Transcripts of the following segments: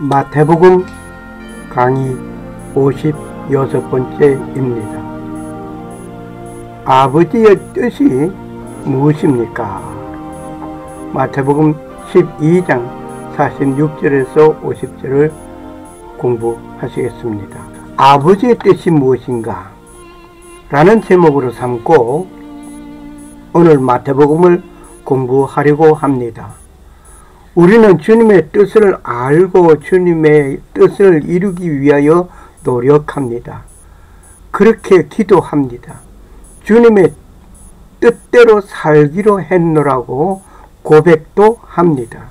마태복음 강의 56번째입니다. 아버지의 뜻이 무엇입니까? 마태복음 12장 46절에서 50절을 공부하시겠습니다. 아버지의 뜻이 무엇인가? 라는 제목으로 삼고 오늘 마태복음을 공부하려고 합니다. 우리는 주님의 뜻을 알고 주님의 뜻을 이루기 위하여 노력합니다. 그렇게 기도합니다. 주님의 뜻대로 살기로 했노라고 고백도 합니다.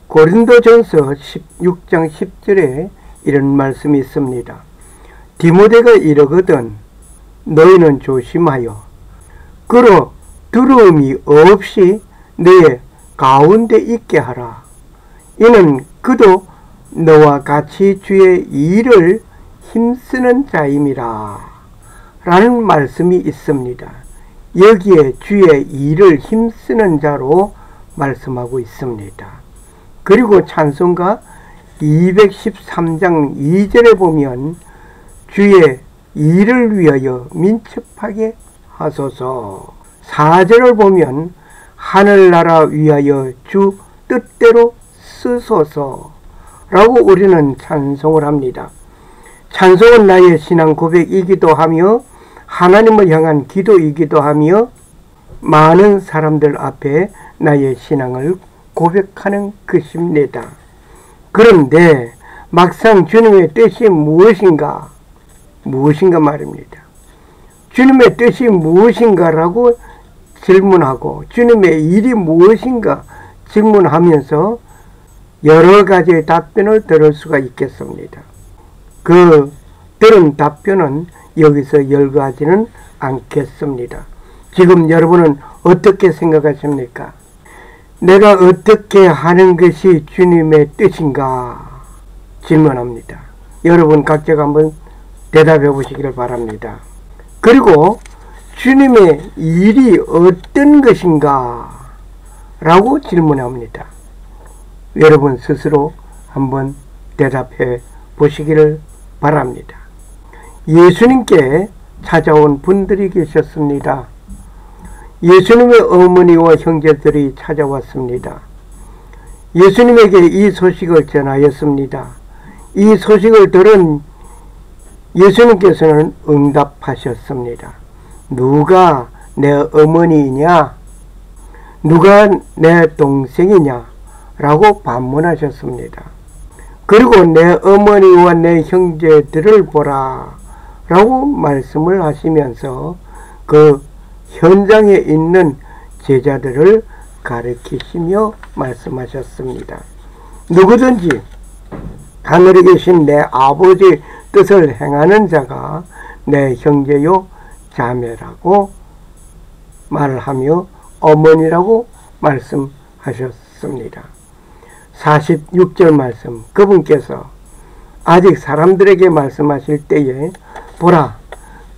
고린도전서 16장 10절에 이런 말씀이 있습니다. 디모데가 이르거든 너희는 조심하여 그로 두려움이 없이 내 가운데 있게 하라. 이는 그도 너와 같이 주의 일을 힘쓰는 자임이라. 라는 말씀이 있습니다. 여기에 주의 일을 힘쓰는 자로 말씀하고 있습니다. 그리고 찬송가 213장 2절에 보면 주의 일을 위하여 민첩하게 하소서. 4절을 보면 하늘나라 위하여 주 뜻대로 쓰소서 라고 우리는 찬송을 합니다. 찬송은 나의 신앙 고백이기도 하며 하나님을 향한 기도이기도 하며 많은 사람들 앞에 나의 신앙을 고백하는 것입니다. 그런데 막상 주님의 뜻이 무엇인가 말입니다. 주님의 뜻이 무엇인가라고 질문하고 주님의 일이 무엇인가 질문하면서 여러 가지의 답변을 들을 수가 있겠습니다. 그 들은 답변은 여기서 열거하지는 않겠습니다. 지금 여러분은 어떻게 생각하십니까? 내가 어떻게 하는 것이 주님의 뜻인가 질문합니다. 여러분 각자가 한번 대답해 보시기를 바랍니다. 그리고 주님의 일이 어떤 것인가 라고 질문합니다. 여러분 스스로 한번 대답해 보시기를 바랍니다. 예수님께 찾아온 분들이 계셨습니다. 예수님의 어머니와 형제들이 찾아왔습니다. 예수님에게 이 소식을 전하였습니다. 이 소식을 들은 예수님께서는 응답하셨습니다. 누가 내 어머니이냐? 누가 내 동생이냐? 라고 반문하셨습니다. 그리고 내 어머니와 내 형제들을 보라 라고 말씀을 하시면서 그 현장에 있는 제자들을 가르치시며 말씀하셨습니다. 누구든지 하늘에 계신 내 아버지의 뜻을 행하는 자가 내 형제요 자매라고 말을 하며 어머니라고 말씀하셨습니다. 46절 말씀, 그분께서 아직 사람들에게 말씀하실 때에 보라,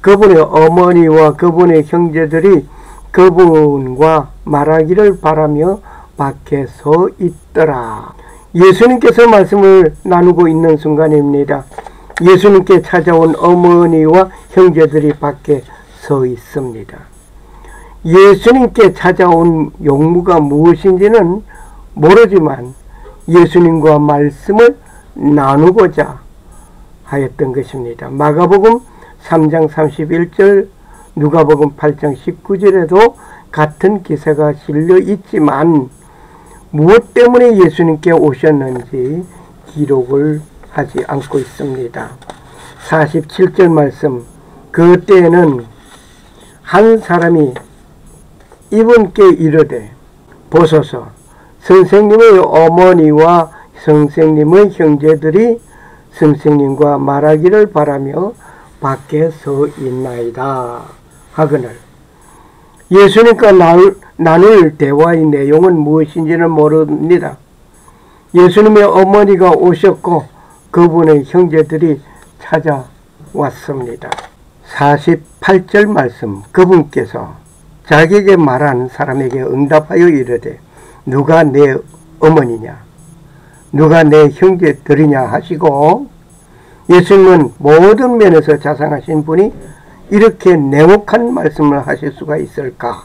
그분의 어머니와 그분의 형제들이 그분과 말하기를 바라며 밖에 서 있더라. 예수님께서 말씀을 나누고 있는 순간입니다. 예수님께 찾아온 어머니와 형제들이 밖에 서 있습니다. 예수님께 찾아온 용무가 무엇인지는 모르지만 예수님과 말씀을 나누고자 하였던 것입니다. 마가복음 3장 31절, 누가복음 8장 19절에도 같은 기사가 실려 있지만 무엇 때문에 예수님께 오셨는지 기록을 하지 않고 있습니다. 47절 말씀, 그때에는 한 사람이 이분께 이르되 보소서, 선생님의 어머니와 선생님의 형제들이 선생님과 말하기를 바라며 밖에 서 있나이다 하거늘. 예수님과 나눌 대화의 내용은 무엇인지는 모릅니다. 예수님의 어머니가 오셨고 그분의 형제들이 찾아왔습니다. 48절 말씀, 그분께서 자기에게 말한 사람에게 응답하여 이르되 누가 내 어머니냐? 누가 내 형제들이냐 하시고, 예수님은 모든 면에서 자상하신 분이 이렇게 냉혹한 말씀을 하실 수가 있을까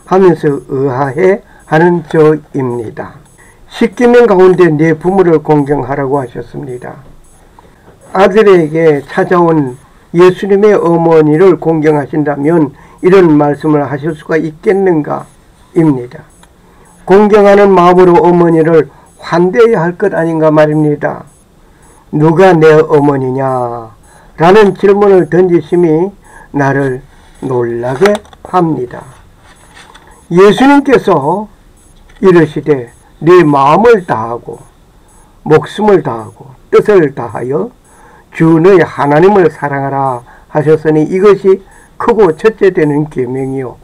하면서 의아해 하는 저입니다. 십계명 가운데 네 부모를 공경하라고 하셨습니다. 아들에게 찾아온 예수님의 어머니를 공경하신다면 이런 말씀을 하실 수가 있겠는가 입니다. 공경하는 마음으로 어머니를 환대해야 할 것 아닌가 말입니다. 누가 내 어머니냐 라는 질문을 던지심이 나를 놀라게 합니다. 예수님께서 이르시되 네 마음을 다하고 목숨을 다하고 뜻을 다하여 주 너희 하나님을 사랑하라 하셨으니 이것이 크고 첫째 되는 계명이요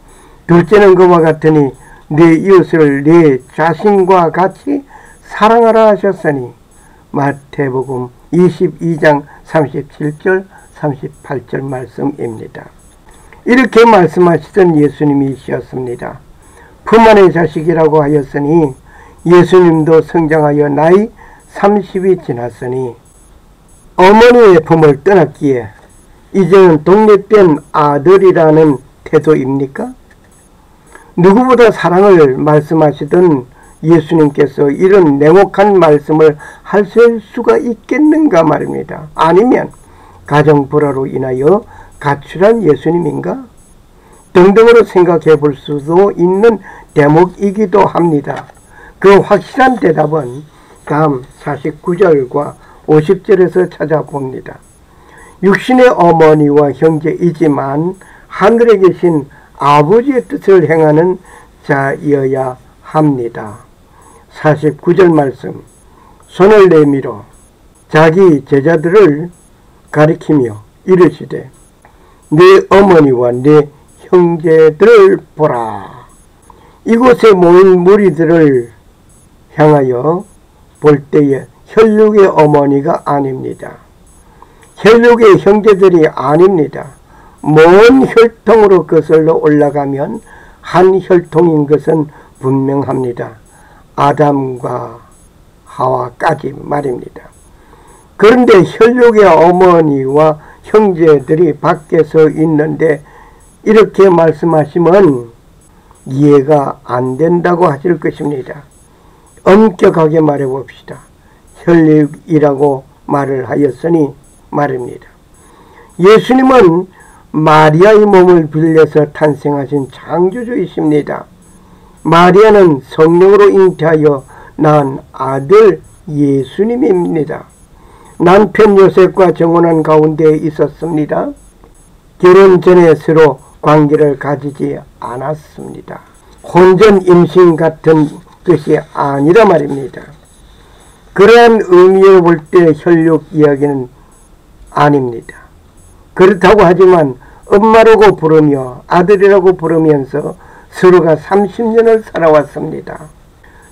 둘째는 그와 같으니 네 이웃을 네 자신과 같이 사랑하라 하셨으니 마태복음 22장 37절 38절 말씀입니다. 이렇게 말씀하시던 예수님이셨습니다. 품 안의 자식이라고 하였으니 예수님도 성장하여 나이 30이 지났으니 어머니의 품을 떠났기에 이제는 독립된 아들이라는 태도입니까? 누구보다 사랑을 말씀하시던 예수님께서 이런 냉혹한 말씀을 하실 수가 있겠는가 말입니다. 아니면 가정불화로 인하여 가출한 예수님인가? 등등으로 생각해 볼 수도 있는 대목이기도 합니다. 그 확실한 대답은 다음 49절과 50절에서 찾아봅니다. 육신의 어머니와 형제이지만 하늘에 계신 아버지의 뜻을 행하는 자이어야 합니다. 49절 말씀, 손을 내밀어 자기 제자들을 가리키며 이르시되 네 어머니와 네 형제들을 보라. 이곳에 모인 무리들을 향하여 볼 때에 혈육의 어머니가 아닙니다. 혈육의 형제들이 아닙니다. 먼 혈통으로 거슬러 올라가면 한 혈통인 것은 분명합니다. 아담과 하와까지 말입니다. 그런데 혈육의 어머니와 형제들이 밖에서 있는데 이렇게 말씀하시면 이해가 안 된다고 하실 것입니다. 엄격하게 말해 봅시다. 혈육이라고 말을 하였으니 말입니다. 예수님은 마리아의 몸을 빌려서 탄생하신 창조주이십니다. 마리아는 성령으로 잉태하여 낳은 아들 예수님입니다. 남편 요셉과 정혼한 가운데 있었습니다. 결혼 전에 서로 관계를 가지지 않았습니다. 혼전 임신 같은 것이 아니라 말입니다. 그러한 의미로 볼 때 혈육 이야기는 아닙니다. 그렇다고 하지만 엄마라고 부르며 아들이라고 부르면서 서로가 30년을 살아왔습니다.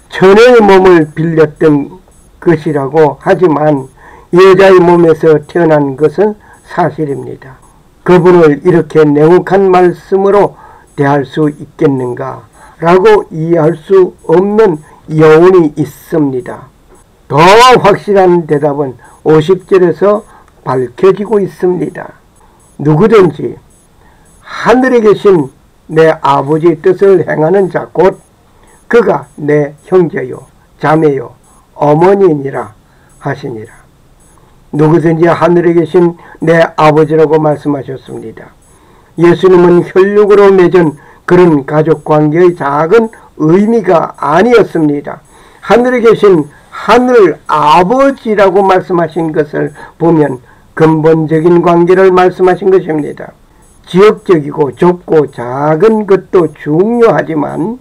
처녀의 몸을 빌렸던 것이라고 하지만 여자의 몸에서 태어난 것은 사실입니다. 그분을 이렇게 냉혹한 말씀으로 대할 수 있겠는가 라고 이해할 수 없는 여운이 있습니다. 더 확실한 대답은 50절에서 밝혀지고 있습니다. 누구든지 하늘에 계신 내 아버지의 뜻을 행하는 자 곧 그가 내 형제요 자매요 어머니니라 하시니라. 누구든지 하늘에 계신 내 아버지라고 말씀하셨습니다. 예수님은 혈육으로 맺은 그런 가족관계의 작은 의미가 아니었습니다. 하늘에 계신 하늘 아버지라고 말씀하신 것을 보면 근본적인 관계를 말씀하신 것입니다. 지역적이고 좁고 작은 것도 중요하지만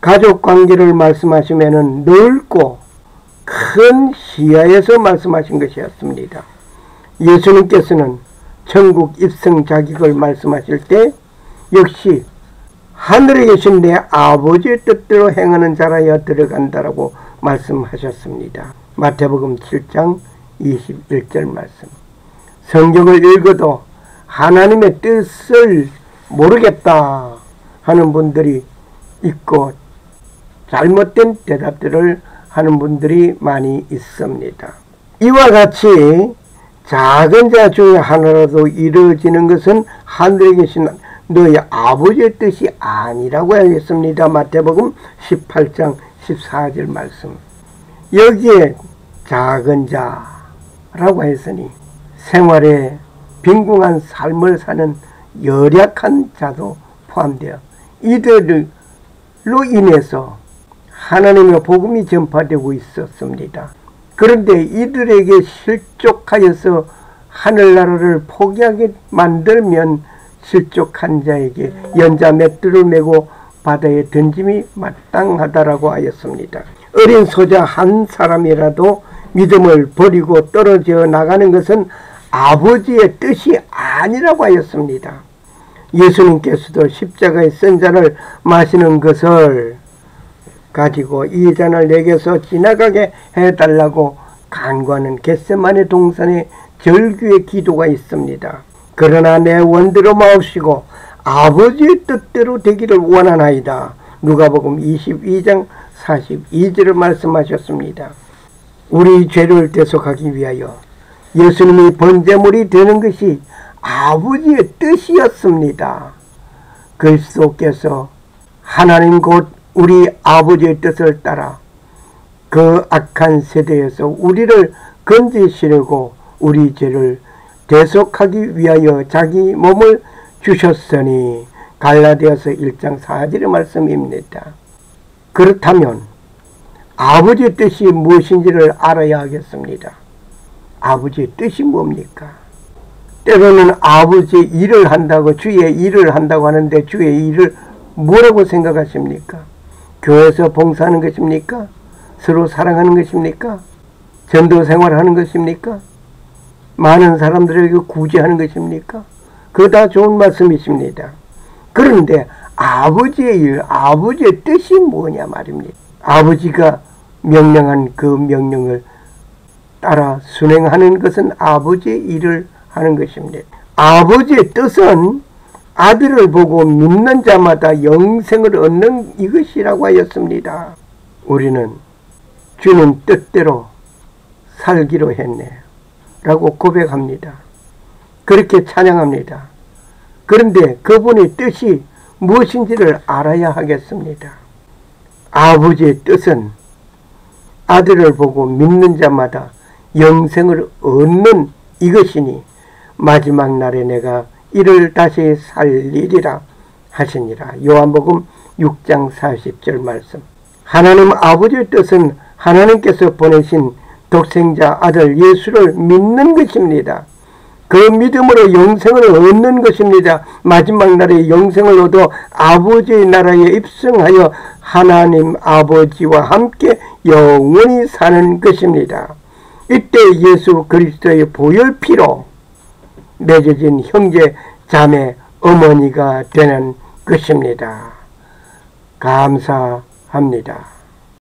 가족관계를 말씀하시면 넓고 큰 시야에서 말씀하신 것이었습니다. 예수님께서는 천국 입성 자격을 말씀하실 때 역시 하늘에 계신 내 아버지의 뜻대로 행하는 자라야 들어간다라고 말씀하셨습니다. 마태복음 7장 21절 말씀. 성경을 읽어도 하나님의 뜻을 모르겠다 하는 분들이 있고 잘못된 대답들을 하는 분들이 많이 있습니다. 이와 같이 작은 자 중에 하나라도 이루어지는 것은 하늘에 계신 너희 아버지의 뜻이 아니라고 하겠습니다. 마태복음 18장 14절 말씀. 여기에 작은 자라고 했으니 생활에 빈궁한 삶을 사는 열약한 자도 포함되어 이들로 인해서 하나님의 복음이 전파되고 있었습니다. 그런데 이들에게 실족하여서 하늘나라를 포기하게 만들면 실족한 자에게 연자 맷돌을 메고 바다에 던짐이 마땅하다라고 하였습니다. 어린 소자 한 사람이라도 믿음을 버리고 떨어져 나가는 것은 아버지의 뜻이 아니라고 하였습니다. 예수님께서도 십자가의 쓴 잔을 마시는 것을 가지고 이 잔을 내게서 지나가게 해달라고 간구하는 겟세마네 동산의 절규의 기도가 있습니다. 그러나 내 원대로 마옵시고 아버지의 뜻대로 되기를 원하나이다. 누가복음 22장 42절을 말씀하셨습니다. 우리 죄를 대속하기 위하여 예수님이 번제물이 되는 것이 아버지의 뜻이었습니다. 그리스도께서 하나님 곧 우리 아버지의 뜻을 따라 그 악한 세대에서 우리를 건지시려고 우리 죄를 대속하기 위하여 자기 몸을 주셨으니 갈라디아서 1장 4절의 말씀입니다. 그렇다면 아버지의 뜻이 무엇인지를 알아야 하겠습니다. 아버지의 뜻이 뭡니까? 때로는 아버지의 일을 한다고 주의 일을 한다고 하는데 주의 일을 뭐라고 생각하십니까? 교회에서 봉사하는 것입니까? 서로 사랑하는 것입니까? 전도 생활하는 것입니까? 많은 사람들에게 구제하는 것입니까? 그거 다 좋은 말씀이십니다. 그런데 아버지의 일, 아버지의 뜻이 뭐냐 말입니다. 아버지가 명령한 그 명령을 따라 순행하는 것은 아버지의 일을 하는 것입니다. 아버지의 뜻은 아들을 보고 믿는 자마다 영생을 얻는 이것이라고 하였습니다. 우리는 주님 뜻대로 살기로 했네 라고 고백합니다. 그렇게 찬양합니다. 그런데 그분의 뜻이 무엇인지를 알아야 하겠습니다. 아버지의 뜻은 아들을 보고 믿는 자마다 영생을 얻는 이것이니 마지막 날에 내가 이를 다시 살리리라 하시니라. 요한복음 6장 40절 말씀. 하나님 아버지의 뜻은 하나님께서 보내신 독생자 아들 예수를 믿는 것입니다. 그 믿음으로 영생을 얻는 것입니다. 마지막 날에 영생을 얻어 아버지의 나라에 입성하여 하나님 아버지와 함께 영원히 사는 것입니다. 이때 예수 그리스도의 보혈피로 맺어진 형제 자매 어머니가 되는 것입니다. 감사합니다.